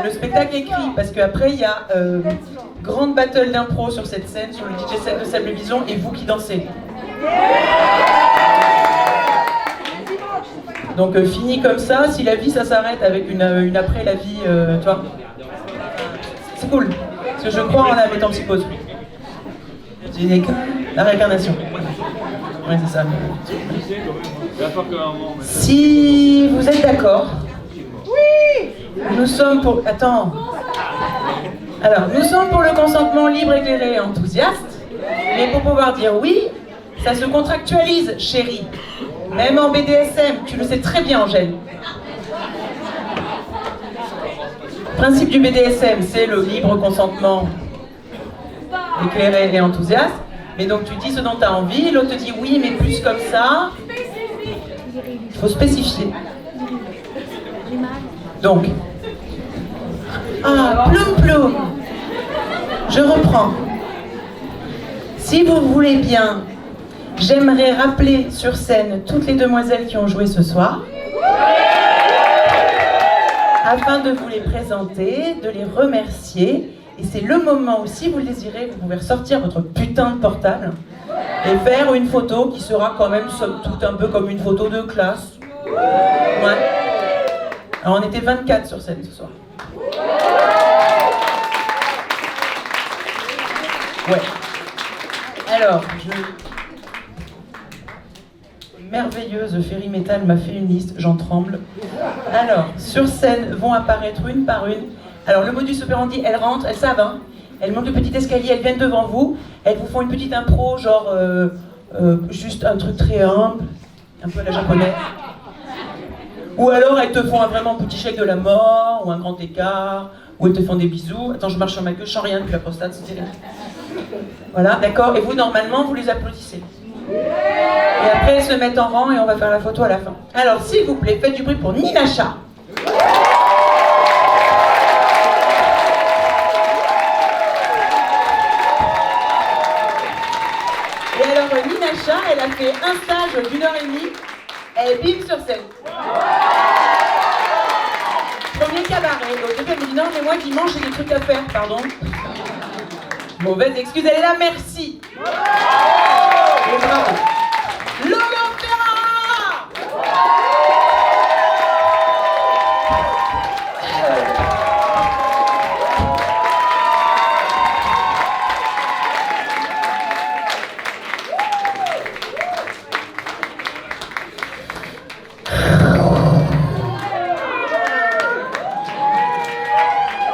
le spectacle écrit, parce qu'après il y a grande battle d'impro sur cette scène, sur le DJ set de Sable Bison, et vous qui dansez. Donc fini comme ça, si la vie ça s'arrête avec une après la vie, tu vois. C'est cool, parce que je crois en la métempsycose. La réincarnation. Ouais, c'est ça. Si vous êtes d'accord, oui, nous sommes pour... Attends. Alors, nous sommes pour le consentement libre, éclairé et enthousiaste, mais pour pouvoir dire oui, ça se contractualise, chérie. Même en BDSM, tu le sais très bien, Angèle. Le principe du BDSM, c'est le libre consentement éclairé et enthousiaste. Mais donc tu dis ce dont tu as envie, l'autre te dit oui, mais plus comme ça. Il faut spécifier. Donc, ploum ploum. Je reprends. Si vous voulez bien, j'aimerais rappeler sur scène toutes les demoiselles qui ont joué ce soir, afin de vous les présenter, de les remercier. Et c'est le moment où, si vous le désirez, vous pouvez ressortir votre putain de portable et faire une photo qui sera quand même, somme toute, un peu comme une photo de classe. Ouais. Alors, on était 24 sur scène ce soir. Ouais. Alors, merveilleuse Ferry Metal m'a fait une liste, j'en tremble. Alors, sur scène vont apparaître une par une. Alors, le modus operandi, elles rentrent, elles savent, hein. Elles montent le petit escalier, elles viennent devant vous, elles vous font une petite impro, genre, juste un truc très humble, un peu à la japonaise. Ou alors, elles te font vraiment un petit chèque de la mort, ou un grand écart, ou elles te font des bisous. Attends, je marche sur ma queue, je sens rien depuis la prostate, c'est terrible. Voilà, d'accord. Et vous, normalement, vous les applaudissez. Et après, elles se mettent en rang et on va faire la photo à la fin. Alors, s'il vous plaît, faites du bruit pour Ninacha. Et alors, Ninacha, elle a fait un stage d'1h30. Elle est bim sur scène. Premier cabaret. Au début, elle me dit non, mais moi, dimanche, j'ai des trucs à faire, pardon. Mauvaise excuse, elle est là, merci. Et bravo. Lolo Ferrara.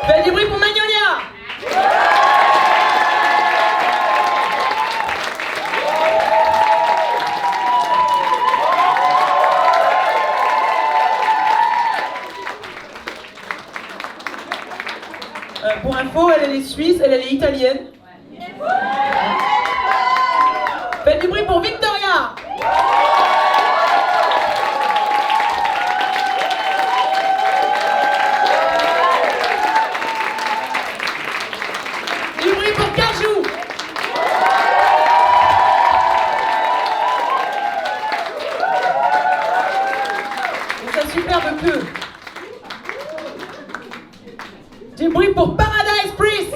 Faites du bruit pour Magnolia. Pour info, elle est suisse, elle est italienne. Faites du bruit pour Victoria. Du bruit pour Cajou. Et sa superbe queue. Du bruit pour Paradise Priest.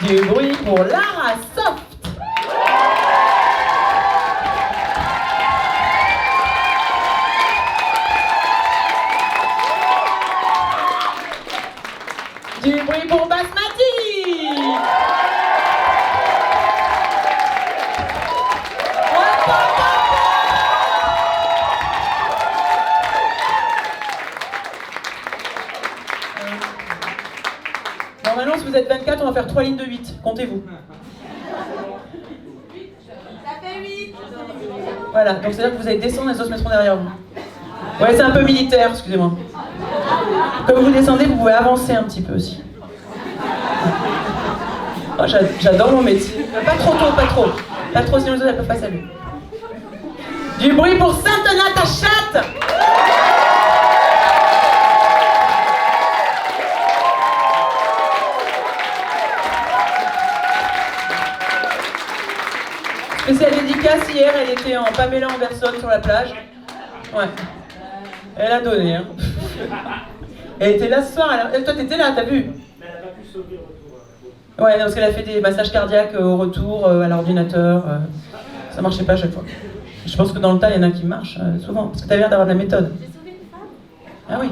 Du bruit pour Lara Soft. Du bruit pour Basmati. Normalement, si vous êtes 24, on va faire 3 lignes de 8. Comptez-vous. Ça fait 8. Voilà, donc c'est-à-dire que vous allez descendre et les autres se mettront derrière vous. Ouais, c'est un peu militaire, excusez-moi. Comme vous descendez, vous pouvez avancer un petit peu aussi. Oh, j'adore mon métier. Pas trop tôt, pas trop. Pas trop, sinon les autres, elles peuvent pas saluer. Du bruit pour Sainte-Anna, ta chatte. Spéciale dédicace, hier, elle était en Pamela Anderson sur la plage. Ouais. Elle a donné, hein. Elle était là ce soir, toi t'étais là, t'as vu? Mais elle n'a pas pu sauver au retour. Ouais, parce qu'elle a fait des massages cardiaques au retour, à l'ordinateur. Ça marchait pas à chaque fois. Je pense que dans le tas, il y en a qui marchent souvent, parce que t'as l'air d'avoir de la méthode. J'ai sauvé une femme. Ah oui.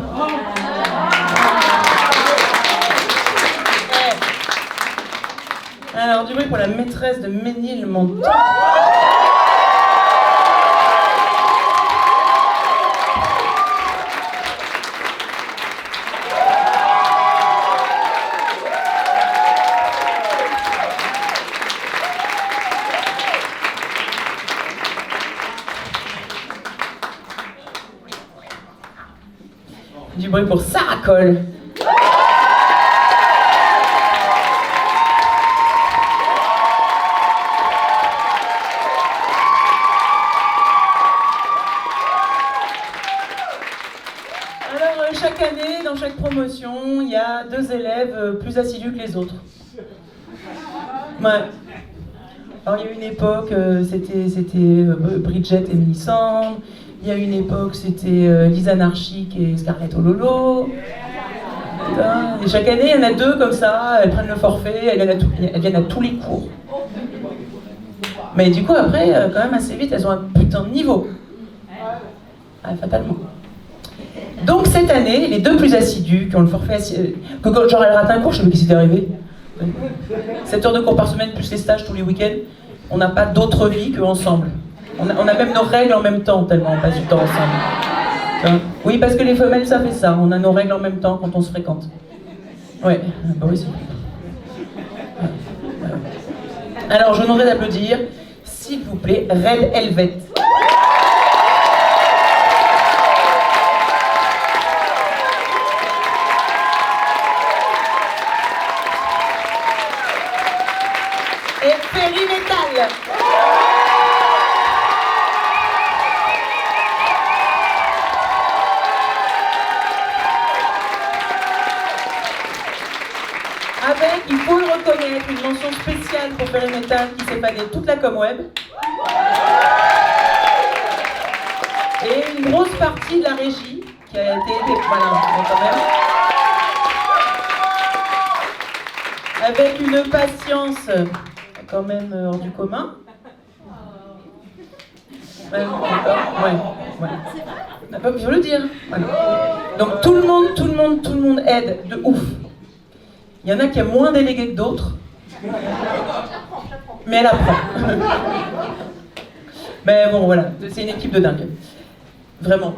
Alors, du bruit pour la maîtresse de Ménilmontant. Du bruit pour Sarah Cole. Alors, chaque année, dans chaque promotion, il y a 2 élèves plus assidus que les autres. Ouais. Alors, il y a une époque, c'était Bridget et Mélissandre. Il y a une époque, c'était Lisa Narchic et Scarlett Ololo. Et chaque année, il y en a 2 comme ça, elles prennent le forfait, elles viennent à tous les cours. Mais du coup, après, quand même, assez vite, elles ont un putain de niveau. Ah, fatalement. Donc cette année, les 2 plus assidus, qui ont le forfait que quand genre elles ratent un cours, je sais pas ce qui s'est arrivé. 7 heures de cours par semaine, plus les stages tous les week-ends, on n'a pas d'autre vie qu'ensemble. On a même nos règles en même temps, tellement on passe du temps ensemble. Oui, parce que les femelles, ça fait ça. On a nos règles en même temps quand on se fréquente. Ouais, bah oui, c'est vrai. Alors, je demanderais d'applaudir, s'il vous plaît, Red Helvet. Et Périmétal. Avec, il faut le reconnaître, une mention spéciale pour Périmétal qui s'est fané toute la com-web. Et une grosse partie de la régie qui a été aidée, voilà, quand même. Avec une patience quand même hors du commun. Ouais, il faut le dire. Voilà. Donc tout le monde aide de ouf. Il y en a qui a moins délégué que d'autres. Mais elle apprend. Mais bon, voilà, c'est une équipe de dingue. Vraiment.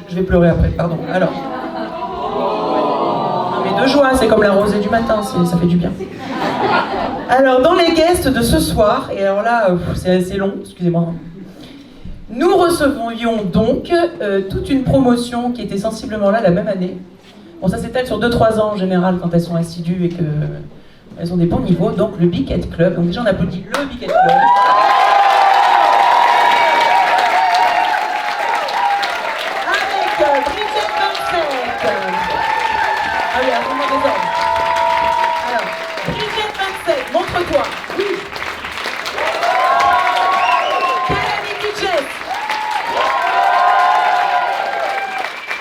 Je vais pleurer après, pardon. Alors. Mais de joie, c'est comme la rosée du matin, ça fait du bien. Alors, dans les guests de ce soir, et alors là, c'est assez long, excusez-moi. Nous recevions donc toute une promotion qui était sensiblement là la même année. Bon, ça s'étale sur 2-3 ans en général quand elles sont assidues et qu'elles ont des bons niveaux. Donc, le Biquette Club. Donc, déjà, on applaudit le Biquette Club. Avec Bridget Vincent. Ah oui, alors, vraiment des ordres. Alors, Bridget Vincent, montre-toi. Oui. Calamity Jess.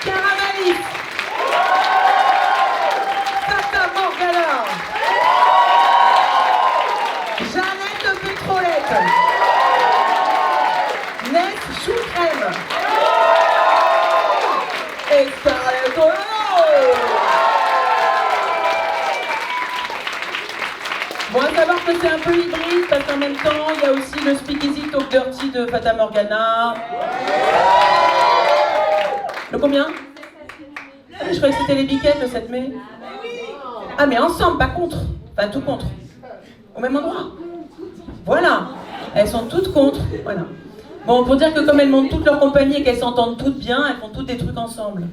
Caravalis. Tata Morgana. Jeannette Pétrolette. Ness Choucrème. Et Scarlett Ololo. Bon, à savoir que c'est un peu hybride parce qu'en même temps, il y a aussi le Speakeasy Talk Dirty de Fata Morgana. Le combien? Ah, mais je croyais que c'était les biquettes le 7 mai. Ah, mais ensemble, pas contre. Enfin, tout contre. Au même endroit. Voilà. Elles sont toutes contre. Voilà. Bon, pour dire que comme elles montent toutes leur compagnie et qu'elles s'entendent toutes bien, elles font toutes des trucs ensemble.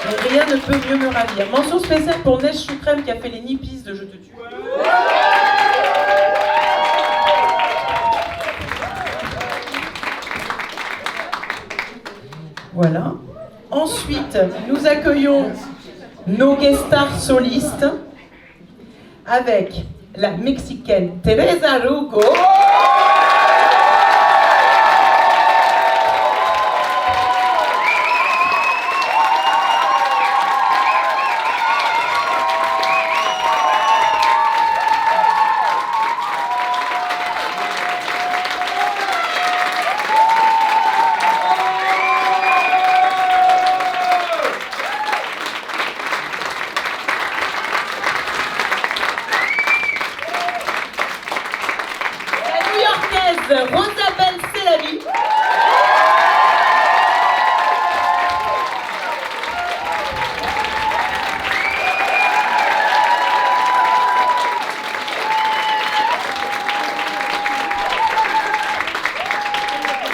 Et rien ne peut mieux me ravir. Mention spéciale pour Neige Choucrème qui a fait les nippies de Je te tue. Voilà. Ensuite, nous accueillons nos guest stars solistes avec la mexicaine Teresa Ruco. Rosabelle Selavi.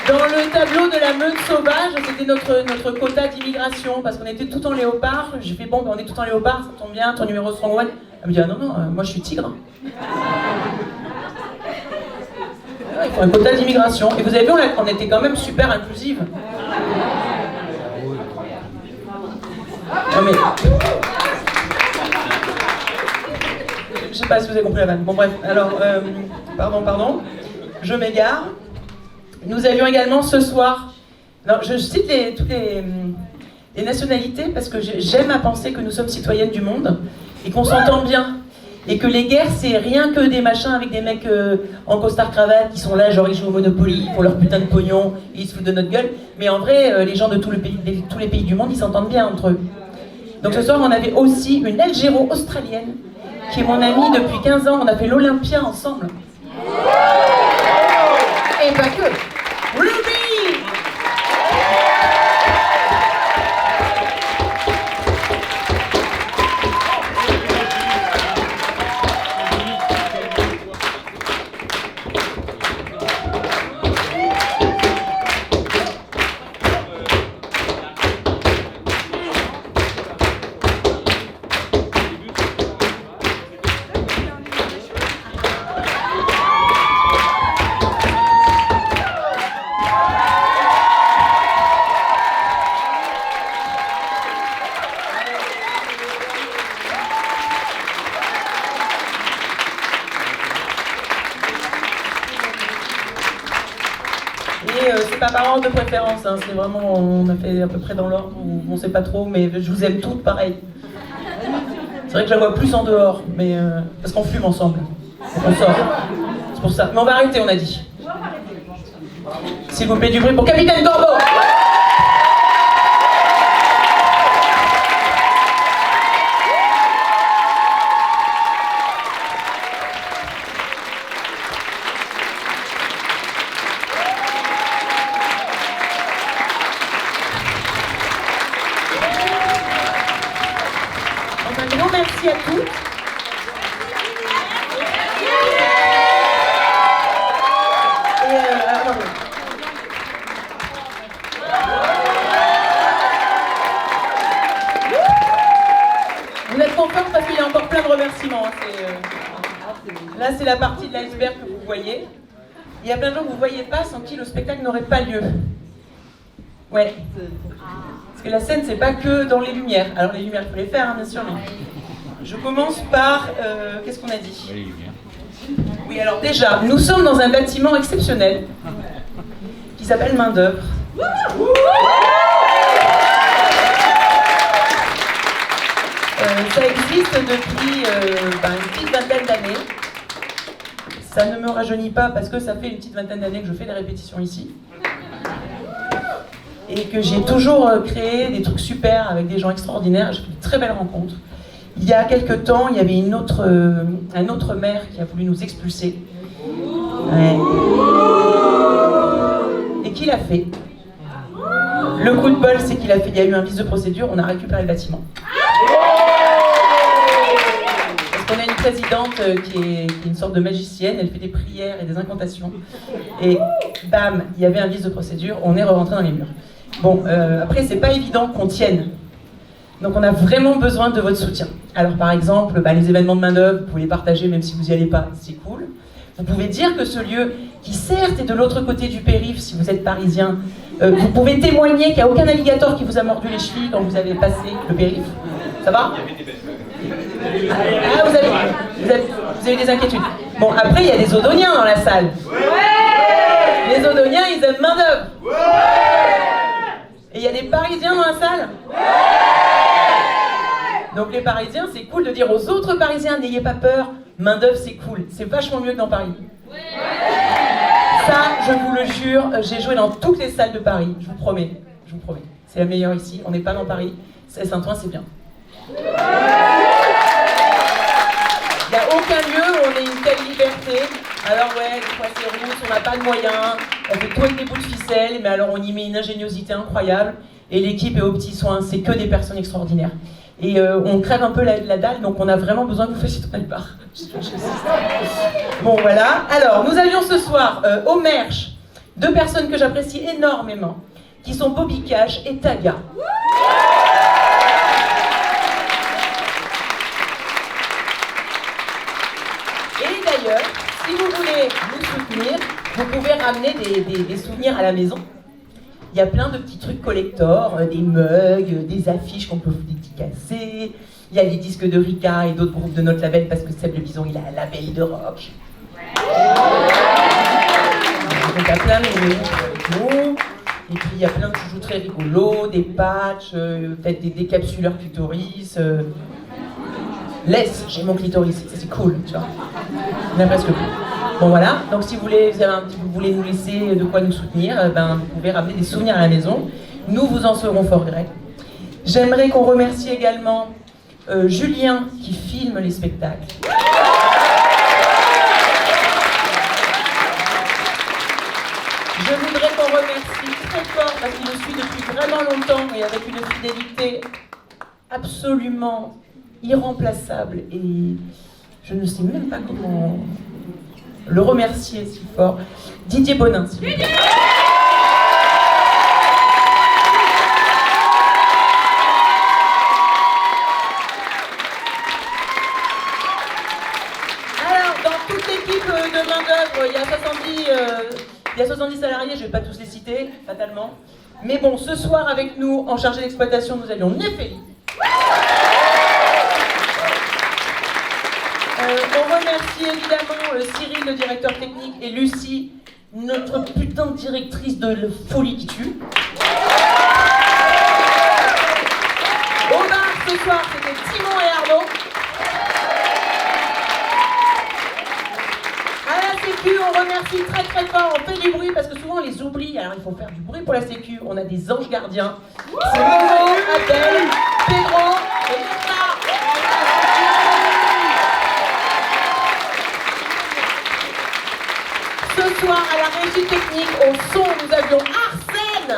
Dans le tableau de la meute sauvage, c'était notre quota d'immigration, parce qu'on était tout en léopard. J'ai fait bon, ben on est tout en léopard, ça tombe bien, ton numéro strong one. Elle me dit ah non, moi je suis tigre. Il faut un quota d'immigration. Et vous avez vu, on était quand même super inclusive. Non mais... Je sais pas si vous avez compris la vanne. Bon bref, alors, pardon, je m'égare. Nous avions également ce soir... Non, je cite toutes les nationalités parce que j'aime à penser que nous sommes citoyennes du monde et qu'on s'entend bien. Et que les guerres, c'est rien que des machins avec des mecs en costard-cravate qui sont là, genre ils jouent au Monopoly pour leur putain de pognon et ils se foutent de notre gueule. Mais en vrai, les gens de tous les pays du monde, ils s'entendent bien entre eux. Donc ce soir, on avait aussi une Algéro-Australienne qui est mon amie depuis 15 ans. On a fait l'Olympia ensemble. Et pas que. Ruby! C'est pas par ordre de préférence, hein, c'est vraiment, on a fait à peu près dans l'ordre où on sait pas trop, mais je vous aime toutes pareil. C'est vrai que je la vois plus en dehors, mais parce qu'on fume ensemble, donc on sort. C'est pour ça. Mais on va arrêter, on a dit. S'il vous plaît, du bruit pour Capitaine Corbeau. Un grand merci à tous. Vous êtes contents parce qu'il y a encore plein de remerciements. Là, c'est la partie de l'iceberg que vous voyez. Il y a plein de gens que vous ne voyez pas, sans qui le spectacle n'aurait pas lieu. Ouais. Parce que la scène, c'est pas que dans les lumières. Alors les lumières, il faut les faire, hein, bien sûr, mais... Je commence par... qu'est-ce qu'on a dit? Oui, alors déjà, nous sommes dans un bâtiment exceptionnel qui s'appelle Main d'œuvre. Ça existe depuis une petite vingtaine d'années. Ça ne me rajeunit pas parce que ça fait une petite vingtaine d'années que je fais des répétitions ici. Et que j'ai toujours créé des trucs super avec des gens extraordinaires. J'ai fait de très belles rencontres. Il y a quelques temps, il y avait un autre maire qui a voulu nous expulser. Ouais. Et qui l'a fait? Le coup de bol, c'est qu'il y a eu un vice de procédure, on a récupéré le bâtiment. Parce qu'on a une présidente qui est une sorte de magicienne, elle fait des prières et des incantations. Et bam, il y avait un vice de procédure, on est rentré dans les murs. Bon, après, c'est pas évident qu'on tienne. Donc on a vraiment besoin de votre soutien. Alors par exemple, les événements de Main d'œuvre, vous pouvez les partager même si vous n'y allez pas, c'est cool. Vous pouvez dire que ce lieu, qui certes est de l'autre côté du périph', si vous êtes parisien, vous pouvez témoigner qu'il n'y a aucun alligator qui vous a mordu les chevilles quand vous avez passé le périph'. Ça va? Ah, vous avez des inquiétudes. Bon, après, il y a des Odoniens dans la salle. Ouais. Les Odoniens, ils aiment main-d'œuvre. Et il y a des Parisiens dans la salle. Donc les Parisiens, c'est cool de dire aux autres Parisiens, n'ayez pas peur, main-d'œuvre, c'est cool. C'est vachement mieux que dans Paris. Ça, je vous le jure, j'ai joué dans toutes les salles de Paris, je vous promets. Je vous promets. C'est la meilleure ici, on n'est pas dans Paris. Saint-Ouen, c'est bien. Il n'y a aucun lieu où on ait une telle liberté. Alors ouais, des fois c'est rouge, on n'a pas de moyens, on fait tout avec des bouts de ficelle, mais alors on y met une ingéniosité incroyable. Et l'équipe est aux petits soins, c'est que des personnes extraordinaires. Et on crève un peu la dalle, donc on a vraiment besoin que vous fassiez tourner le bar. Bon voilà, alors nous avions ce soir au Merch 2 personnes que j'apprécie énormément, qui sont Bobby Cash et Taga. Et d'ailleurs, si vous voulez nous soutenir, vous pouvez ramener des souvenirs à la maison. Il y a plein de petits trucs collector, des mugs, des affiches qu'on peut vous dédicacer. Il y a les disques de Rika et d'autres groupes de notre label parce que Seb le Bison, il a un label de rock. Donc il y a plein de groupes. Et puis il y a plein de joujoux très rigolos, des patchs, peut-être des décapsuleurs clitoris. Laisse, j'ai mon clitoris, ça c'est cool, tu vois. On a presque plus. Bon voilà, donc si vous voulez nous laisser de quoi nous soutenir, vous pouvez ramener des souvenirs à la maison. Nous vous en serons fort gré. J'aimerais qu'on remercie également Julien qui filme les spectacles. Je voudrais qu'on remercie très fort parce qu'il nous suit depuis vraiment longtemps et avec une fidélité absolument irremplaçable. Et je ne sais même pas comment le remercier si fort. Didier Bonin, s'il vous plaît. Alors, dans toute l'équipe de main-d'œuvre, il y a 70 salariés, je ne vais pas tous les citer, fatalement. Mais bon, ce soir avec nous, en chargé d'exploitation, nous avions Néphélie. On remercie évidemment Cyril, le directeur technique, et Lucie, notre putain de directrice de folie qui tue. Au bar ce soir, c'était Simon et Arnaud. À la Sécu, on remercie très très fort, on fait du bruit parce que souvent on les oublie, alors il faut faire du bruit pour la Sécu. On a des anges gardiens. C'est Momo, Adèle, Pedro et Nessa. Ce soir, à la régie technique, au son, nous avions Arsène.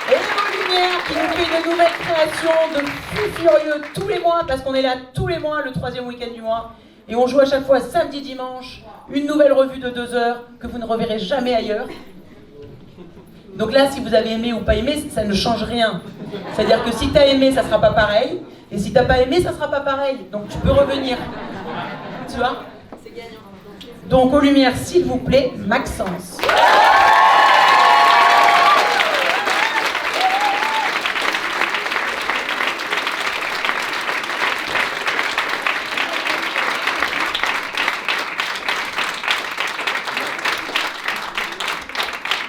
Et les Lumières qui nous fait de nouvelles créations de fous furieux tous les mois, parce qu'on est là tous les mois, le 3e week-end du mois. Et on joue à chaque fois samedi, dimanche, une nouvelle revue de 2 heures que vous ne reverrez jamais ailleurs. Donc là, si vous avez aimé ou pas aimé, ça ne change rien. C'est-à-dire que si tu as aimé, ça sera pas pareil. Et si t'as pas aimé, ça sera pas pareil. Donc tu peux revenir. Tu vois ? C'est gagnant. Donc aux Lumières, s'il vous plaît, Maxence.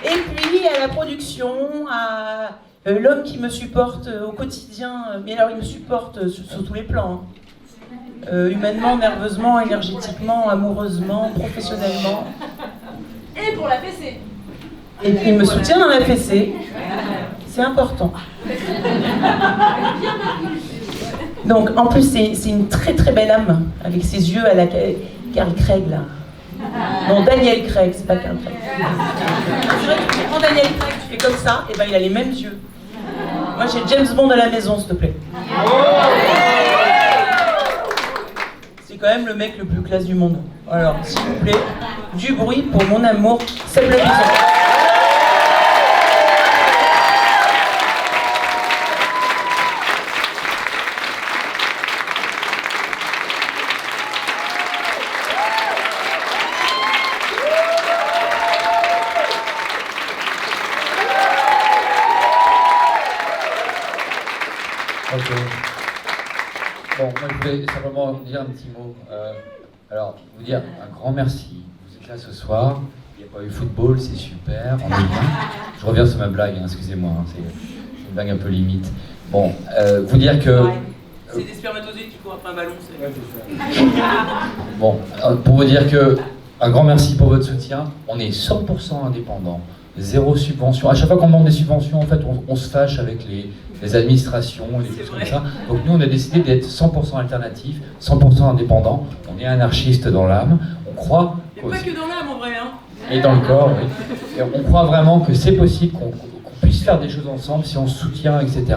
Et puis à la production, à l'homme qui me supporte au quotidien, mais alors il me supporte sur tous les plans. Humainement, nerveusement, énergétiquement, amoureusement, professionnellement. Et pour la fessée. Et puis il me soutient dans la fessée. C'est important. Donc en plus c'est une très très belle âme, avec ses yeux à la Carl Craig là. Non, Daniel Craig, c'est pas Carl Craig. C'est vrai que tu prends Daniel Craig, tu fais comme ça, et ben il a les mêmes yeux. Moi j'ai James Bond à la maison, s'il te plaît. C'est quand même le mec le plus classe du monde. Alors, s'il vous plaît, du bruit pour mon amour, Seb le Bison. Ok. Bon, moi je voulais simplement dire un petit mot. Alors, vous dire un grand merci. Vous êtes là ce soir. Il n'y a pas eu football, c'est super. On est bien. Je reviens sur ma blague, hein, excusez-moi. Hein, c'est une blague un peu limite. Bon, vous dire que. C'est des spermatozoïdes qui courent après un ballon. Bon, pour vous dire que un grand merci pour votre soutien. On est 100% indépendant. Zéro subvention. À chaque fois qu'on demande des subventions, en fait, on se fâche avec les administrations et des choses comme ça. Donc nous, on a décidé d'être 100% alternatif, 100% indépendant. On est anarchiste dans l'âme. On croit... Mais pas que dans l'âme, en vrai, hein. Et dans le corps, oui. Et on croit vraiment que c'est possible qu'on puisse faire des choses ensemble si on se soutient, etc.